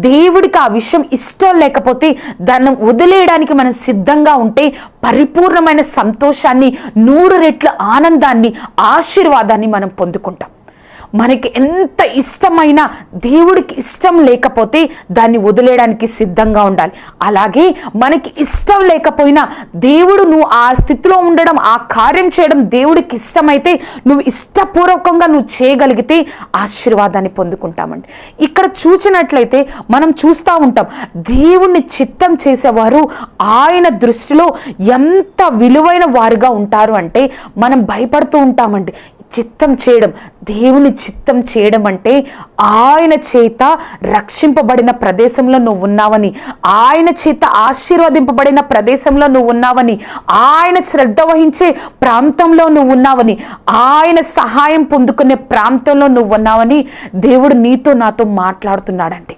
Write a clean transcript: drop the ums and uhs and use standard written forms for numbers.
దేవుడికి ఆ విషయం ఇష్టం లేకపోతే దాన్ని వదిలేయడానికి మనం సిద్ధంగా ఉంటే పరిపూర్ణమైన సంతోషాన్ని, 100 రెట్ల ఆనందాన్ని, ఆశీర్వాదాన్ని మనం పొందుకుంటాం. మనకి ఎంత ఇష్టమైనా దేవుడికి ఇష్టం లేకపోతే దాన్ని వదిలేయడానికి సిద్ధంగా ఉండాలి. అలాగే మనకి ఇష్టం లేకపోయినా దేవుడు నువ్వు ఆ స్థితిలో ఉండడం, ఆ కార్యం చేయడం దేవుడికి ఇష్టమైతే నువ్వు ఇష్టపూర్వకంగా నువ్వు చేయగలిగితే ఆశీర్వాదాన్ని పొందుకుంటామండి. ఇక్కడ చూసినట్లయితే మనం చూస్తూ ఉంటాం, దేవుణ్ణి చిత్తం చేసేవారు ఆయన దృష్టిలో ఎంత విలువైన వారుగా ఉంటారు అంటే మనం భయపడుతూ ఉంటామండి. చిత్తం చేయడం, దేవుని చిత్తం చేయడం అంటే ఆయన చేత రక్షింపబడిన ప్రదేశంలో నువ్వు ఉన్నావని, ఆయన చేత ఆశీర్వదింపబడిన ప్రదేశంలో నువ్వు ఉన్నావని, ఆయన శ్రద్ధ వహించే ప్రాంతంలో నువ్వు ఉన్నావని, ఆయన సహాయం పొందుకునే ప్రాంతంలో నువ్వు ఉన్నావని దేవుడు నీతో నాతో మాట్లాడుతున్నాడండి.